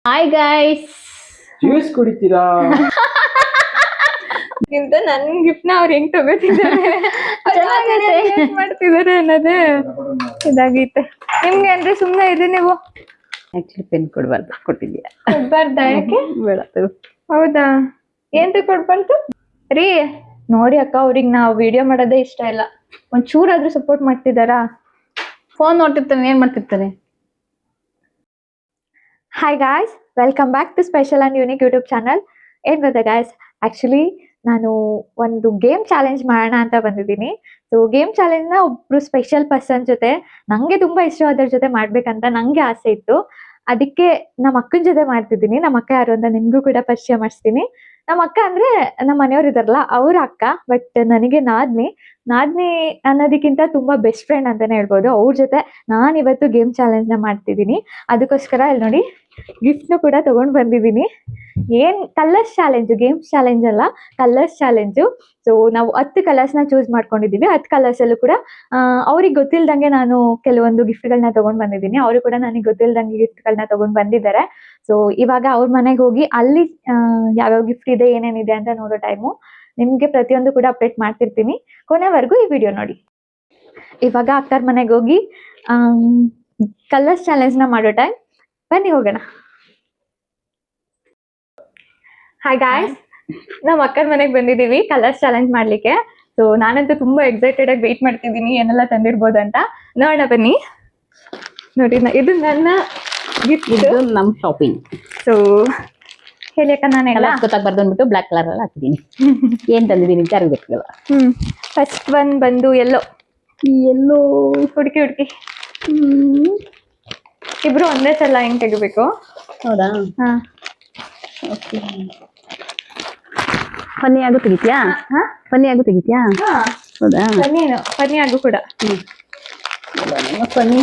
Hi guys, juice ಕುಡಿತೀರಾ? ಇಂತ ನನ್ ಗಿಫ್ಟ್ ನ ಅವ್ರು ಹೆಂಗ್ ತಗೋತಿದ್ದಾರೆ ಮಾಡ್ತಿದಾರೆ ಅನ್ನೋದೇ ಇದಾಗೈತೆ. ನಿಮ್ಗೆ ಅಂದ್ರೆ ಸುಮ್ನೆ ಇದೆ ನೀವು ಆಕ್ಚುಲಿ ಪೆನ್ ಕೊಡ್ಬಾರ್ದು, ಕೊಟ್ಟಿದ್ಯಾ? ಕೊಡ್ಬಾರ್ದ? ಯಾಕೆ? ಬೇಡ ತಗೋ. ಹೌದಾ? ಏನ್ ಕೊಡ್ಬಾರ್ದು ರೀ? ನೋಡಿ ಅಕ್ಕ, ಅವ್ರಿಗೆ ನಾವ್ ವಿಡಿಯೋ ಮಾಡೋದೇ ಇಷ್ಟ ಇಲ್ಲ. ಒಂಚೂರಾದ್ರೂ ಸಪೋರ್ಟ್ ಮಾಡ್ತಿದಾರಾ? ಫೋನ್ ನೋಡ್ತಿರ್ತಾನೆ, ಏನ್ ಮಾಡ್ತಿರ್ತಾನೆ? Hi guys, welcome back to special and unique YouTube channel. ಏನ್ ಗೊತ್ತಾ ಗಾಯ್ಸ್, ಆಕ್ಚುಲಿ ನಾನು ಒಂದು ಗೇಮ್ ಚಾಲೆಂಜ್ ಮಾಡೋಣ ಅಂತ ಬಂದಿದ್ದೀನಿ. ಸೊ ಗೇಮ್ ಚಾಲೆಂಜ್ನ ಒಬ್ರು ಸ್ಪೆಷಲ್ ಪರ್ಸನ್ ಜೊತೆ, ನಂಗೆ ತುಂಬಾ ಇಷ್ಟವಾದ್ರ ಜೊತೆ ಮಾಡ್ಬೇಕಂತ ನಂಗೆ ಆಸೆ ಇತ್ತು. ಅದಕ್ಕೆ ನಮ್ಮ ಅಕ್ಕನ ಜೊತೆ ಮಾಡ್ತಿದ್ದೀನಿ. ನಮ್ಮ ಅಕ್ಕ ಯಾರು ಅಂತ ನಿಮ್ಗೂ ಕೂಡ ಪರಿಚಯ ಮಾಡಿಸ್ತೀನಿ. ನಮ್ಮ ಅಕ್ಕ ಅಂದ್ರೆ ನಮ್ಮ ಮನೆಯವ್ರು ಇದಾರಲ್ಲ, ಅವ್ರ ಅಕ್ಕ. ಬಟ್ ನನಗೆ ನಾದ್ನಿ ಅನ್ನೋದಕ್ಕಿಂತ ತುಂಬಾ ಬೆಸ್ಟ್ ಫ್ರೆಂಡ್ ಅಂತಾನೆ ಹೇಳ್ಬೋದು. ಅವ್ರ ಜೊತೆ ನಾನು ಇವತ್ತು ಗೇಮ್ ಚಾಲೆಂಜ್ ನ ಮಾಡ್ತಿದ್ದೀನಿ. ಅದಕ್ಕೋಸ್ಕರ ಇಲ್ಲಿ ನೋಡಿ, ಗಿಫ್ಟ್ನು ಕೂಡ ತಗೊಂಡ್ ಬಂದಿದ್ದೀನಿ. ಏನ್ ಕಲರ್ಸ್ ಚಾಲೆಂಜ್, ಗೇಮ್ಸ್ ಚಾಲೆಂಜ್ ಅಲ್ಲ, ಕಲರ್ಸ್ ಚಾಲೆಂಜು. ಸೊ ನಾವು 10 ಕಲರ್ಸ್ ನ ಚೂಸ್ ಮಾಡ್ಕೊಂಡಿದೀವಿ. 10 ಕಲರ್ಸ್ ಅಲ್ಲೂ ಕೂಡ ಅವ್ರಿಗೆ ಗೊತ್ತಿಲ್ದಂಗೆ ನಾನು ಕೆಲವೊಂದು ಗಿಫ್ಟ್ಗಳನ್ನ ತಗೊಂಡ್ ಬಂದಿದ್ದೀನಿ. ಅವರು ಕೂಡ ನನಗೆ ಗೊತ್ತಿಲ್ದಂಗೆ ಗಿಫ್ಟ್ಗಳನ್ನ ತಗೊಂಡ್ ಬಂದಿದ್ದಾರೆ. ಸೊ ಇವಾಗ ಅವ್ರ ಮನೆಗೆ ಹೋಗಿ ಅಲ್ಲಿ ಯಾವ್ಯಾವ ಗಿಫ್ಟ್ ಇದೆ, ಏನೇನಿದೆ ಅಂತ ನೋಡೋ ಟೈಮು. ನಿಮ್ಗೆ ಪ್ರತಿಯೊಂದು ಕೂಡ ಅಪ್ಡೇಟ್ ಮಾಡ್ತಿರ್ತೀನಿ. ಕೊನೆವರೆಗೂ ಈ ವಿಡಿಯೋ ನೋಡಿ. ಇವಾಗ ಅಕ್ಕರ ಮನೆಗೆ ಹೋಗಿ ಕಲರ್ಸ್ ಚಾಲೆಂಜ್ ನ ಮಾಡೋ ಟೈಮ್. ಬನ್ನಿ ಹೋಗೋಣ. ಹಾಯ್ ಗಾಯ್ಸ್, ನಮ್ಮ ಅಕ್ಕರ ಮನೆಗೆ ಬಂದಿದೀವಿ ಕಲರ್ಸ್ ಚಾಲೆಂಜ್ ಮಾಡ್ಲಿಕ್ಕೆ. ಸೊ ನಾನಂತೂ ತುಂಬಾ ಎಕ್ಸೈಟೆಡ್ ಆಗಿ ವೆಯ್ಟ್ ಮಾಡ್ತಿದ್ದೀನಿ ಏನೆಲ್ಲ ತಂದಿರ್ಬೋದು ಅಂತ. ನೋಡೋಣ ಬನ್ನಿ. ನೋಡಿ, ಇದು ನನ್ನ ಗಿಫ್ಟ್, ಇದು ನಮ್ ಶಾಪಿಂಗ್. ಸೊ ಹೇಳಿ ಅಕ್ಕ, ನಾನು ಎಲ್ಲ ಗೊತ್ತಾಗ್ಬಾರ್ದು ಅಂದ್ಬಿಟ್ಟು ಬ್ಲಾಕ್ ಕಲರ್ ಅಲ್ಲಿ ಹಾಕಿದೀನಿ. ಏನ್ ತಂದಿದ್ದೀನಿ ಅಂತ ಯಾರಿಗೂ ಗೊತ್ತಿಲ್ಲ. ಫಸ್ಟ್ ಒನ್ ಬಂದು ಎಲ್ಲೋ. ಹುಡುಕಿ ಇಬ್ರು ಒಂದೇ ಸಲ ಹೆಂಗ್ ತೆಗಿಬೇಕು? ಹೌದಾ? ಹಾ, ಫನ್ನಿ ಆಗು ತೆಗಿತ್ಯಾ? ಹೌದಾ? ಫನ್ನಿ ಆಗು ಕೂಡ. ಫನ್ನಿ.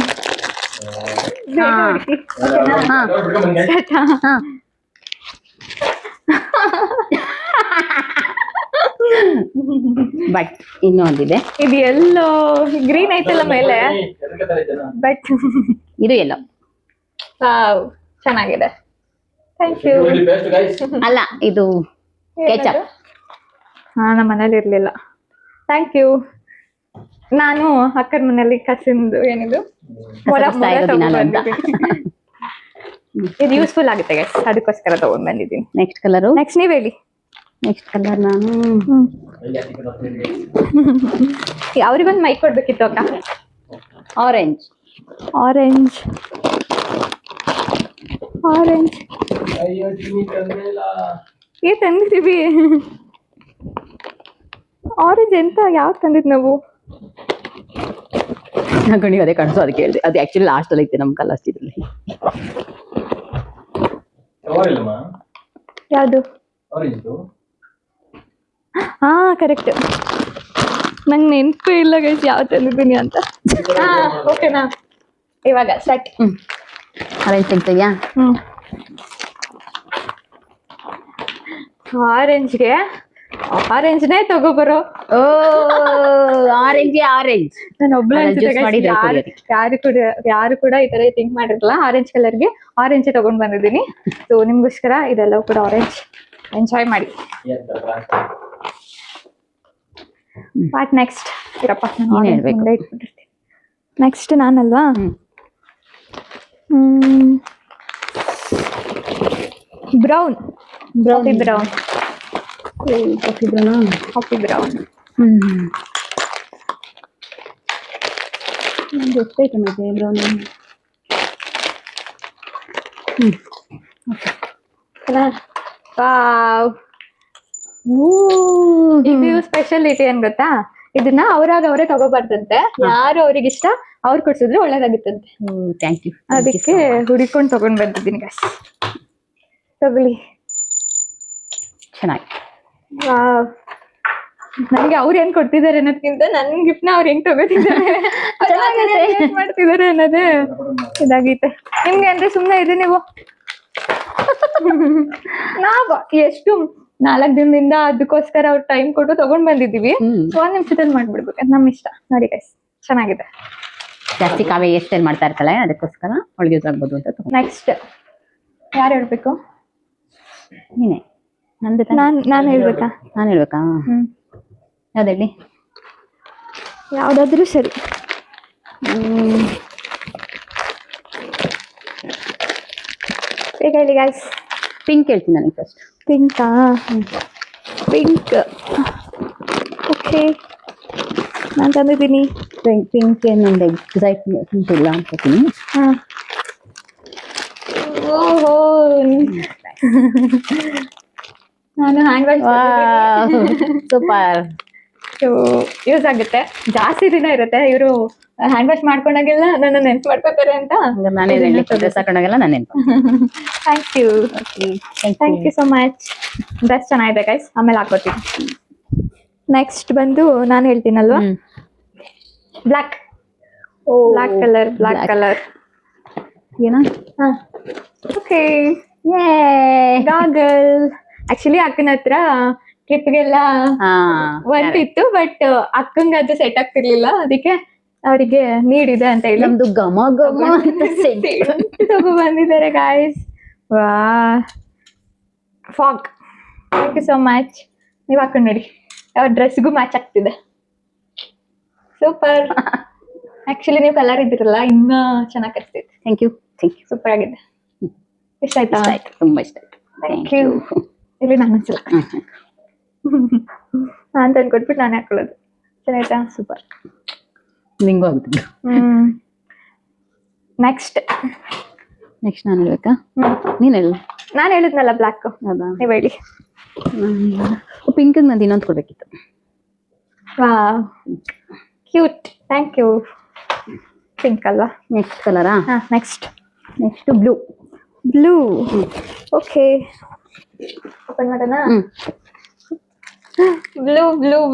ಬೇಗ ಹುಡುಕಿ. ಓಕೆನಾ? ಬಟ್ ಇನ್ನೊಂದಿದೆ. ಇದು ಎಲ್ಲೋ ಗ್ರೀನ್ ಐತಲ್ಲ ಮೇಲೆ, ಬಟ್ ಇದು ಎಲ್ಲೋ. ಚೆನ್ನಾಗಿದೆ. Thank you. ಅಲ್ಲ, ಇದು ಕೆಚಪ್. ಹಾ, ನಮ್ಮ ಮನೇಲಿ ಇರ್ಲಿಲ್ಲ. Thank you. ನಾನು ಅಕ್ಕನ ಮನೇಲಿ ಕಸಿಂದು ಏನಿದು ಇದು ಯೂಸ್ಫುಲ್ ಆಗುತ್ತೆ ಗೈಸ್, ಅದಕ್ಕೋಸ್ಕರ ತಗೊಂಡ್ ಬಂದಿದ್ದೀನಿ. Next colour. ನೆಕ್ಸ್ಟ್ ನೀವ್ ಹೇಳಿ. ನೆಕ್ಸ್ಟ್ ಕಲರ್ ನಾನು ಅವ್ರಿಗೊಂದು ಮೈಕ್ ಕೊಡ್ಬೇಕಿತ್ತು ಅಕ್ಕ. ಆರೆಂಜ್. ತಂದಿದೀವಿ. ಆರೆಂಜ್ ಎಂತ ಯಾವ್ದು ತಂದಿದ್ ನಾವು? ನೀವು ಅದೇ ಕಾಣಿಸೋ, ಅದಕ್ಕೆ ಹೇಳಿದೆ. ಅದು ಆಕ್ಚುಲಿ ಲಾಸ್ಟ್ ಅಲ್ಲಿ ಐತೆ ನಮ್ ಕಲರ್ಸ್ ಇದ್ರಲ್ಲಿ. ಯಾವುದು? ಹಾ, ಕರೆಕ್ಟ್. ನಂಗೆ ನೆನಪೇ ಇಲ್ಲ ಗೈಸ್ ಯಾವ ತಂದಿದ್ದೀನಿ ಅಂತ. ಹಾ, ಓಕೆನಾ? ಇವಾಗ ಸೆಟ್. ಆರೆಂಜ್ ತೆಗ್ತೀಯಾ? ಆರೆಂಜ್ನೇ ತಗೋಬರೋ. ಓ, ಆರೆಂಜ್. ನಾನು ಒಬ್ಳೆ ಯಾರು ಕೂಡ ಈ ತರ ಥಿಂಕ್ ಮಾಡಿರಲ್ಲ. ಆರೆಂಜ್ ಕಲರ್ಗೆ ಆರೆಂಜ್ ತಗೊಂಡ್ ಬಂದಿದ್ದೀನಿ. ಸೊ ನಿಮ್ಗೋಸ್ಕರ ಇದೆಲ್ಲವೂ ಕೂಡ ಆರೆಂಜ್. ಎಂಜಾಯ್ ಮಾಡಿ. What next? ಇರಪ್ಪ, ನೆಕ್ಸ್ಟ್ ನಾನಲ್ವಾ? ಬ್ರೌನ್. ಗೊತ್ತೈತೆ ಮತ್ತೆ ಬ್ರೌನ್. ಇದು ಸ್ಪೆಷಾಲಿಟಿ ಏನ್ ಗೊತ್ತಾ? ಇದನ್ನ ಅವರೇ ತಗೋಬಾರ್ದಂತೆ. ಯಾರು ಅವ್ರಿಗೆ ಇಷ್ಟ ಅವ್ರು ಕೊಡ್ಸಿದ್ರೆ ಒಳ್ಳೇದಾಗುತ್ತಂತೆ. Thank you. ಅದಕ್ಕೆ ಹುಡುಕೊಂಡು ತಗೊಂಡ್ ಬಂದಿದ್ದೀನಿ ಗೈಸ್. ತಗೊಳ್ಳಿ. ಚೆನ್ನಾಗಿ. ನಂಗೆ ಅವ್ರು ಏನ್ ಕೊಡ್ತಿದ್ದಾರೆ ಅನ್ನೋದ್ಕಿಂತ ನನ್ ಗಿಫ್ಟ್ ನ ಅವ್ರು ಹೆಂಗ್ ತಗೋತಿದ್ದಾರೆ, ಮಾಡ್ತಿದ್ದಾರೆ ಅನ್ನೋದೇ ಇದಾಗೈತೆ. ನಿಮ್ಗೆ ಅಂದ್ರೆ ಸುಮ್ನೆ ಇದೆ ನೀವು. ನಾವ್ ಎಷ್ಟು 4 ದಿನದಿಂದ ಅದಕ್ಕೋಸ್ಕರ ಅವ್ರು ಟೈಮ್ ಕೊಟ್ಟು ತಗೊಂಡ್ ಬಂದಿದೀವಿ. 1 ನಿಮಿಷದಲ್ಲಿ ಮಾಡ್ಬಿಡ್ಬೇಕು, ನಮ್ ಇಷ್ಟ. ನೋಡಿ ಗೈಸ್, ಚೆನ್ನಾಗಿದೆ. ಜಾಸ್ತಿ ಕಾವ್ಯ ಹೇರ್ ಸ್ಟೈಲ್ ಮಾಡ್ತಾ ಇರ್ತಾಳೆ, ಅದಕ್ಕೋಸ್ಕರ ಅವಳಿಗೆ ಯೂಸ್ ಆಗ್ಬೋದು ಅಂತ. ನೆಕ್ಸ್ಟ್ ಯಾರು ಹೇಳ್ಬೇಕು? ನೀನೆ ನಂದು ನಾನು ಹೇಳ್ಬೇಕಾ? ನಾನು ಹೇಳ್ಬೇಕಾ? ಯಾವ್ದು ಹೇಳಿ? ಯಾವ್ದಾದ್ರೂ ಸರಿ. ಹೇಳಿ ಗೈಸ್. ಪಿಂಕ್ ಹೇಳ್ತೀನಿ ನನಗೆ ಫಸ್ಟ್. ಪಿಂಕಾ? ಪಿಂಕ್. ಓಕೆ, ನಾನು ತಂದಿದ್ದೀನಿ. ಪಿಂಕ್ ಏನೊಂದು ಎಕ್ಸೈಟ್ಮೆಂಟ್ ಇಲ್ಲ ಅನ್ಕೋತೀನಿ. ಹಾಂ. ಓಹೋ, ನಾನು ಹ್ಯಾಂಡ್ ವಾಶ್ ಸೂಪರ್. ಯೂಸ್ ಆಗುತ್ತೆ, ಜಾಸ್ತಿ ದಿನ ಇರುತ್ತೆ. ಇವರು ಹ್ಯಾಂಡ್ ವಾಶ್ ಮಾಡ್ಕೊಂಡಾಗೆಲ್ಲ ನನ್ನ ನೆನ್ಪು ಮಾಡ್ಕೋತಾರೆ ಅಂತ ನಾನೇ ಡ್ರೆಸ್ ಹಾಕೊಂಡಾಗೆಲ್ಲ ನಾನು ನೆನ್ಪು. Thank you. Thank you so much. Dress ಚೆನ್ನಾಗಿದೆ ಗೈಸ್, ಆಮೇಲೆ ಹಾಕೋತೀನಿ. ನೆಕ್ಸ್ಟ್ ಬಂದು ನಾನು ಹೇಳ್ತೀನಲ್ವಾ, ಬ್ಲ್ಯಾಕ್. ಬ್ಲ್ಯಾಕ್ ಕಲರ್ ಏನೋ. ಹಾಂ, ಓಕೆ. ಗಾಗಲ್. ಆಕ್ಚುಲಿ ಅಕ್ಕನ ಹತ್ರ ಟ್ರಿಪ್ಗೆಲ್ಲ ಒಂದಿತ್ತು, ಬಟ್ ಅಕ್ಕಂಗೆ ಅದು ಸೆಟ್ ಆಗ್ತಿರ್ಲಿಲ್ಲ, ಅದಕ್ಕೆ ಅವರಿಗೆ ನೀಡಿದೆ ಅಂತ ಹೇಳಿ ನಮ್ದು ಘಮ ಘಮ ತಗೋ ಬಂದಿದ್ದಾರೆ ಗಾಯ್ಸ್. ವಾ, Fogg. Thank you so much. ನೀವು ಹಾಕೊಂಡು ನೋಡಿ, ಯಾವ ಡ್ರೆಸ್ಗೂ ಮ್ಯಾಚ್ ಆಗ್ತಿದೆ. ಸೂಪರ್. ಆಕ್ಚುಲಿ ನೀವು ಕಲರ್ ಇದ್ದಿರಲ್ಲ, ಇನ್ನೂ ಚೆನ್ನಾಗಿ ಕಾಣಿಸ್ತೈತೆ. Thank you. ಸೂಪರ್ ಆಗಿದೆ. ಇಷ್ಟ ಆಯ್ತಾ? ತುಂಬಾ ಇಷ್ಟ ಆಯ್ತು. Thank you. ಇಲ್ಲಿ ನಾನು ಅನ್ಸಲ್ಲ, ನಾನು ತಂದು ಕೊಟ್ಬಿಟ್ಟು ನಾನೇ ಹಾಕೊಳ್ಳೋದು. ಚೆನ್ನಾಯ್ತಾ? ಸೂಪರ್. ನಿಂಗೂ ಆಗುತ್ತೆ. ನೆಕ್ಸ್ಟ್ ನಾನು ಹೇಳ್ಬೇಕಾ? ನೀನು ಹೇಳು. ನಾನು ಹೇಳಿದ್ನಲ್ಲ ಬ್ಲ್ಯಾಕ್. ಹೌದಾ? ನೀವು ಹೇಳಿ. ಪಿಂಕ್ ನಂದು ಇನ್ನೊಂದು ಕೊಡ್ಬೇಕಿತ್ತು. ವಾ, ಕ್ಯೂಟ್. Thank you. ಪಿಂಕ್ ಅಲ್ವಾ? ನೆಕ್ಸ್ಟ್ ಕಲರಾ? ಹಾಂ, ನೆಕ್ಸ್ಟ್ ಬ್ಲೂ. ಓಕೆ, ಓಪನ್ ಮಾಡೋಣ. ಬ್ಲೂ.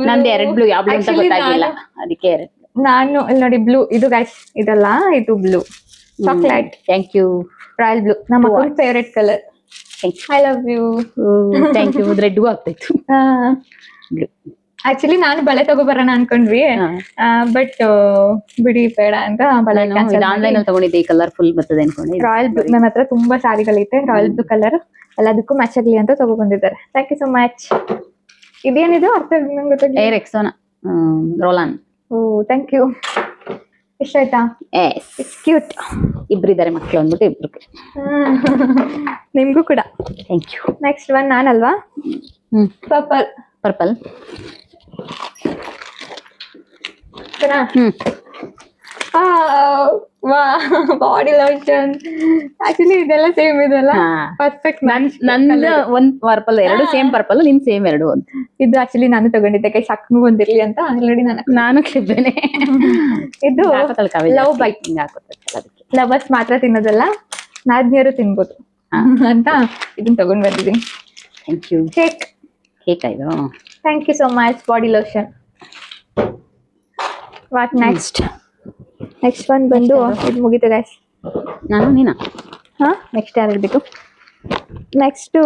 ನಂದು ಎರಡು ಬ್ಲೂ. ಯಾವ ಬ್ಲೂ ಅಂತ ಗೊತ್ತಾಗಿಲ್ಲ, ಅದಕ್ಕೆ ಎರಡು. ನಾನು ಇಲ್ಲಿ ನೋಡಿ, ಬ್ಲೂ. ಇದು ಗೈಸ್ ಇದಲ್ಲ, ಇದು blue chocolate. Thank you. Royal blue, ನಮ್ಮ ಅಕ್ಕನ favourite colour. I love you. Thank you. ರೆಡ್ಗೂ ಆಗ್ತಾಯಿತ್ತು. ಬ್ಲೂ. ಆಕ್ಚುಲಿ ನಾನು ಬಳೆ ತಗೋಬರೋಣ ಅನ್ಕೊಂಡ್ವಿ, ಬಟ್ ಬಿಡಿ ಬೇಡ ಅಂತ ಬಳೆ ಆನ್ಲೈನ್ ಅಲ್ಲಿ ತಗೊಂಡಿದ್ದೆ. ಈ ಕಲರ್ ಫುಲ್ ಬರ್ತದೆ ಅನ್ಕೊಂಡೆ. Royal blue. ನನ್ನ ಹತ್ರ ತುಂಬಾ ಸಾರಿಗಳೈತೆ ರಾಯಲ್ ಬ್ಲೂ ಕಲರ್, ಎಲ್ಲದಕ್ಕೂ ಮ್ಯಾಚ್ ಆಗ್ಲಿ ಅಂತ ತಗೊಬಂದಿದ್ದಾರೆ. Thank you so much. ಇದೇನಿದು ಅರ್ಥ ನಂಗೆ ಗೊತ್ತಾಗಿಲ್ಲ. ಏರ್ ಎಕ್ಸೋನಾ ರೋಲಾನ್. ಓ, ಥ್ಯಾಂಕ್ ಯು. ಇಷ್ಟ ಆಯ್ತಾ? It's cute. ಇಬ್ಬರಿದ್ದಾರೆ ಮಕ್ಕಳು ಅಂದ್ಬಿಟ್ಟು ಇಬ್ರಿಗೆ. ನಿಮ್ಗೂ ಕೂಡ ಥ್ಯಾಂಕ್ ಯು. ನೆಕ್ಸ್ಟ್ ಒನ್ ನಾನಲ್ವಾ? ಪರ್ಪಲ್. Body lotion. ಆಕ್ಚುಲಿ ಇದೆಲ್ಲ ಸೇಮ್ ಇದೆಲ್ಲ ಪರ್ಫೆಕ್ಟ್. ನಂದು ಒಂದ್ ಪರ್ಪಲ್, ಎರಡು ಸೇಮ್ ಪರ್ಪಲ್, ನಿನ್ ಸೇಮ್ ಎರಡು. ಇದು ಆಕ್ಚುಲಿ ನಾನು ತಗೊಂಡಿದ್ದೆ, ಕೈ ಸಾಕು ಬಂದಿರ್ಲಿ ಅಂತ ಆಲ್ರೆಡಿ ನಾನು ಕ್ಲಿಪ್ಪೇನೆ. ಇದು ಲವ್ ಬೈಟ್. ಲವರ್ಸ್ ಮಾತ್ರ ತಿನ್ನೋದಲ್ಲ, ನಾದ್ನಿಯರು ತಿನ್ಬೋದು ಅಂತ ಇದನ್ನ ತಗೊಂಡ್ ಬಂದಿದ್ದೀನಿ. Thank you. ಕೇಕ್ ಇದು. Thank you so much. Body lotion. What next one ಬಂದು ಇದು ಮುಗಿತು ಗೈಸ್. ನಾನು ನೀನಾ? ಹಾಂ, ನೆಕ್ಸ್ಟ್ ಯಾರು ಹೇಳ್ಬೇಕು? Next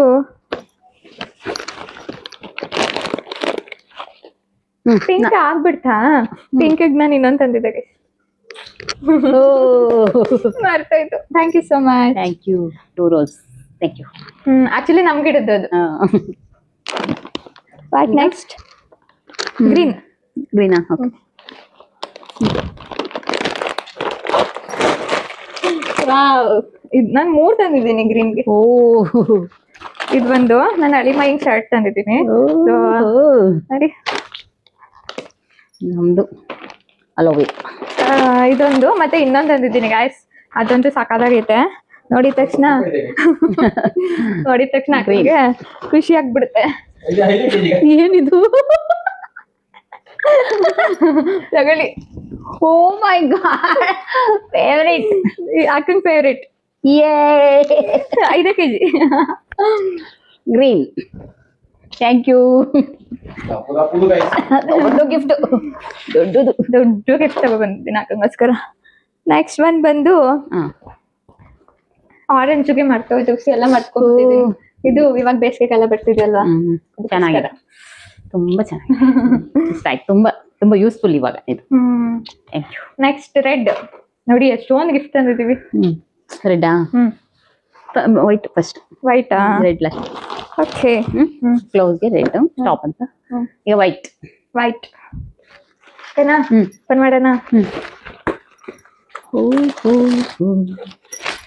pink ಆಗ್ಬಿಡ್ತಾ? ಪಿಂಕಿಗೆ ನಾನು ಇನ್ನೊಂದು ತಂದಿದ್ದೆ ಗೈಸ್, ಮರ್ತಾಯ್ತು. Thank you so much. Thank you. 2 rolls. Thank you. Actually ನಮ್ಗೆ ಇಡದ್ದು ಅದು. What next? ಗ್ರೀನಾ? ಓಕೆ. ವಾವ್, ಇದು ನಾನು 3 ತಂದಿದ್ದೀನಿ ಗ್ರೀನ್ಗೆ. ಓ, ಇದು ಒಂದು ನನ್ನ ಅಳಿಮೈನ್ ಶರ್ಟ್ ತಂದಿದ್ದೀನಿ ನೋಡಿ. ನಮ್ದು ಅಲೋವೆ. ಇದೊಂದು ಮತ್ತೆ ಇನ್ನೊಂದು ತಂದಿದ್ದೀನಿ ಗಾಯ್ಸ್, ಅದಂತೂ ಸಾಕಾಗೈತೆ. ನೋಡಿದ ತಕ್ಷಣ ನನಗೆ ಖುಷಿ ಆಗ್ಬಿಡುತ್ತೆ. ಏನಿದು? ತಗೊಳ್ಳಿ. Oh my god, favourite. ಅಕ್ಕನ favourite. 5 kg green. Thank you. ಒಂದು ಗಿಫ್ಟ್, ದೊಡ್ಡ ಗಿಫ್ಟ್ ತಗೊಬಂದಿದ್ದೀನಿ ಅಕ್ಕಂಗೋಸ್ಕರ. ನೆಕ್ಸ್ಟ್ ಒನ್ ಬಂದು ಆರೆಂಜ್ಗೆ ಜ್ಯೂಸ್ ಎಲ್ಲ ಮಾಡ್ಕೊಂಡಿದ್ದೀನಿ. ಇದು ಇವಾಗ ಬೇಸಿಗೆಗೆಲ್ಲ ಬರ್ತಿದೆಯಲ್ವಾ, ಚೆನ್ನಾಗಿದೆ, ತುಂಬಾ ಚೆನ್ನಾಗಿದೆ. ಇಷ್ಟ ಆಯ್ತು. ತುಂಬಾ ಯೂಸ್ಫುಲ್ ಇವಾಗ ಇದು. Thank you. Next red. ನೋಡಿ ಎಷ್ಟೊಂದು ಗಿಫ್ಟ್ ತಂದಿದ್ದೀವಿ. ರೆಡ್ಡಾ? ವೈಟ್ ಫಸ್ಟ್, ವೈಟಾ? Red last. ಓಕೆ. ಕ್ಲೋಸ್ಗೆ ರೆಡ್ ಟಾಪ್ ಅಂತ. ಈಗ ವೈಟ್. ವೈಟ್ ಓಕೆನಾ? ಓಪನ್ ಮಾಡೋಣ.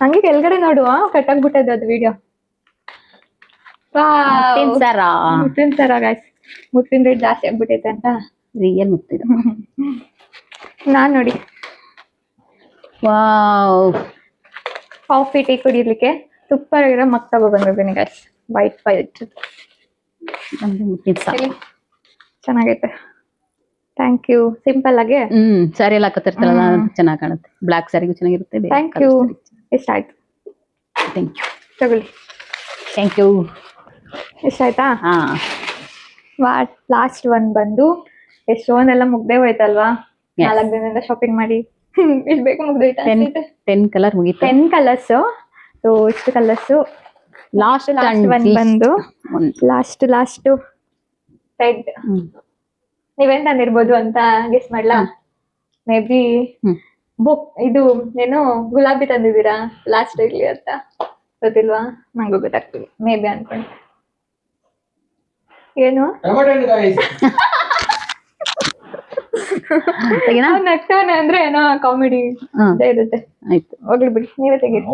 ಹಂಗೆ ಕೆಳಗಡೆ ನೋಡುವ, ಕಟ್ಟಾಗ್ಬಿಟ್ಟದ ಅದು ವಿಡಿಯೋ. ಮುತ್ತಿನ ಸರ ಗಾಯ್ಸ್, ಮುತ್ತಿನ ರೇಟ್ ಜಾಸ್ತಿ ಆಗ್ಬಿಟ್ಟೈತೆ ಅಂತ. ರಿಯಲ್ ಮುತ್ತಿದ. ನಾನ್ ನೋಡಿ ವಾವ್, ಕಾಫಿ ಟೀ ಕುಡಿಲಿಕ್ಕೆ ಸೂಪರ್ ಆಗಿರೋ ಮಗ್ ತಗೋ ಬಂದಿದ್ದೀನಿ ಗಾಯ್ಸ್. ವೈಟ್ ಮುತ್ತಿನ ಸಾರಿ. ಚೆನ್ನಾಗೈತೆ. Thank you. ಸಿಂಪಲ್ ಆಗಿ ಸಾರಿ ಎಲ್ಲ ಹಾಕತ್ತಿರ್ತಾರಲ್ಲ ಚೆನ್ನಾಗಿ ಕಾಣುತ್ತೆ. ಬ್ಲಾಕ್ ಸಾರಿಗೂ ಚೆನ್ನಾಗಿರುತ್ತೆ. Thank you. ಇಷ್ಟ ಆಯ್ತು. Thank you. ತಗೊಳ್ಳಿ. Thank you. ಇಷ್ಟ ಆಯ್ತಾ? ಹಾ. ಲಾಸ್ಟ್ ಒನ್ ಬಂದು ಎಷ್ಟೊಂದೆಲ್ಲ ಮುಗ್ದೇ ಹೋಯ್ತಲ್ವಾ? 4 ದಿನದಿಂದ ಶಾಪಿಂಗ್ ಮಾಡಿ ಇಷ್ಟು ಬೇಗ ಮುಗ್ದೋಯ್ತಾ? 10 ಕಲರ್ ಮುಗೀತು. 10 ಕಲರ್ಸ್. ಸೊ ಇಷ್ಟು ಕಲರ್ಸ್. ಲಾಸ್ಟ್ ಒನ್ ಬಂದು ಲಾಸ್ಟ್ ರೆಡ್. ನೀವೇನ್ ತಂದಿರ್ಬೋದು ಅಂತ ಗೆಸ್ ಮಾಡ್ಲಾ? ಮೇ ಬಿ ಇದು ಏನು ಗುಲಾಬಿ ತಂದಿದ್ದೀರಾ ಲಾಸ್ಟ್ ಇರ್ಲಿ ಅಂತ. ಗೊತ್ತಿಲ್ವಾ? ನಂಗೂ ಗೊತ್ತಾಗ್ತದೆ. ಮೇ ಬಿ ಅನ್ಕೊಂಡು. ಏನು ನಗ್ತಾನೆ ಅಂದ್ರೆ ಏನೋ ಕಾಮಿಡಿ ಇರುತ್ತೆ. ಆಯ್ತು, ಹೋಗ್ಲಿ ಬಿಡಿ, ನೀವೇ ತೆಗೀರಿ.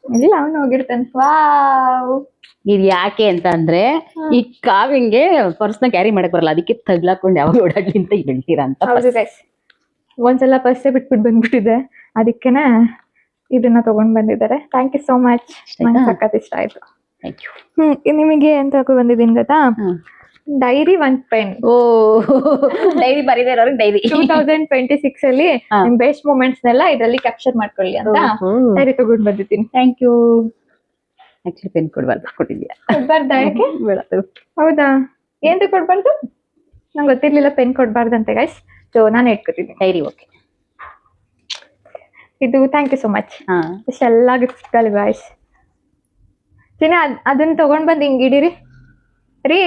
ಇಲ್ಲ, ಅವನು ಹೋಗಿರ್ತಾನೆ. ವಾವ್. ಇದು ಯಾಕೆ ಅಂತ ಅಂದ್ರೆ ಈ ಕಾವಿಂಗೆ ಪರ್ಸ್ನ ಕ್ಯಾರಿ ಮಾಡಕ್ ಬರಲ್ಲ, ಅದಕ್ಕೆ ತಗ್ಲಾಕೊಂಡು ಯಾವಾಗ ಓಡಾಡ್ಲಿ ಅಂತ ಹೇಳ್ತೀರಾ ಅಂತ. ಹೌದು ಗೈಸ್, ಒಂದ್ಸಲ ಪರ್ಸೆ ಬಿಟ್ಬಿಟ್ಟು ಬಂದ್ಬಿಟ್ಟಿದೆ, ಅದಕ್ಕೆನೆ ಇದನ್ನ ತಗೊಂಡ್ ಬಂದಿದ್ದಾರೆ. Thank you so much. ನಂಗೆ ಸಖತ್ ಇಷ್ಟ ಆಯ್ತು. Thank you. ನಿಮಗೆ ಎಂತ ತಗೊಂಡ್ ಬಂದಿದ್ದೀನಿ ಗೊತ್ತಾ? Diary, 1 pen. ಓ, ಡೈರಿ ಬರೀದಿರೋರಿಗೆ ಡೈರಿ. 2026 ಅಲ್ಲಿ ನಿಮ್ ಬೆಸ್ಟ್ ಮೂಮೆಂಟ್ಸ್ ನೆಲ್ಲ ಇದರಲ್ಲಿ ಕ್ಯಾಪ್ಚರ್ ಮಾಡ್ಕೊಳ್ಳಿ ಅಂತ ಡೈರಿ ತಗೊಂಡ್ ಬಂದಿದ್ದೀನಿ. Thank you. ಆಕ್ಚುಲಿ ಪೆನ್ ಕೊಟ್ಟಿದ್ಯಾ? ಕೊಡ್ಬಾರ್ದ? ಯಾಕೆ? ಬೇಡ. ಹೌದಾ? ಏನ್ ಕೊಡ್ಬಾರ್ದು? ನಂಗೆ ಗೊತ್ತಿರ್ಲಿಲ್ಲ ಪೆನ್ ಕೊಡ್ಬಾರ್ದಂತೆ ಗೈಸ್. ಸೊ ನಾನು ಇಟ್ಕೊತೀನಿ. Diary okay. ಇದು ಥ್ಯಾಂಕ್ ಯು ಸೋ ಮಚ್. ಇಷ್ಟೆಲ್ಲ ಗಿಫ್ಟ್ ಗಳು ಗೈಸ್. ಅದನ್ನ ತಗೊಂಡ್ ಬಂದು ಹಿಂಗ್ ಇಡೀರಿ ರೀ.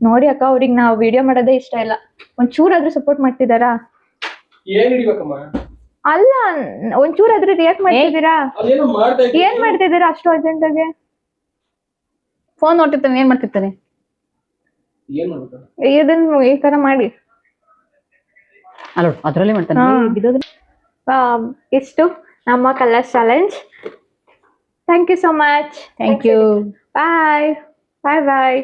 ನೋಡಿ ಅಕ್ಕ, ಅವ್ರಿಗೆ ನಾವು ವಿಡಿಯೋ ಮಾಡೋದೇ ಇಷ್ಟ ಇಲ್ಲ. ಒಂಚೂರಾದ್ರೂ ಸಪೋರ್ಟ್ ಮಾಡ್ತಿದಾರಾ? ಅಲ್ಲ, ಒಂಚೂರಾದ್ರೂ ರಿಯಾಕ್ಟ್ ಮಾಡ್ತಿದ್ದೀರಾ? ಏನ್ ಮಾಡ್ತಿದ್ದೀರಾ ಅಷ್ಟು ಅರ್ಜೆಂಟ್ ಆಗಿ? ಫೋನ್ ನೋಡ್ತಿರ್ತಾನೆ. ಏನ್ ಮಾಡ್ತಿರ್ತಾನೆ? ಇದನ್ನ ಈ ತರ ಮಾಡಿ ಅಲ್ಲ, ಅದ್ರಲ್ಲೇ ಮಾಡ್ತಾನೆ. ಇಷ್ಟು ನಮ್ಮ colour challenge. Thank you so much. Thank you. Bye bye bye.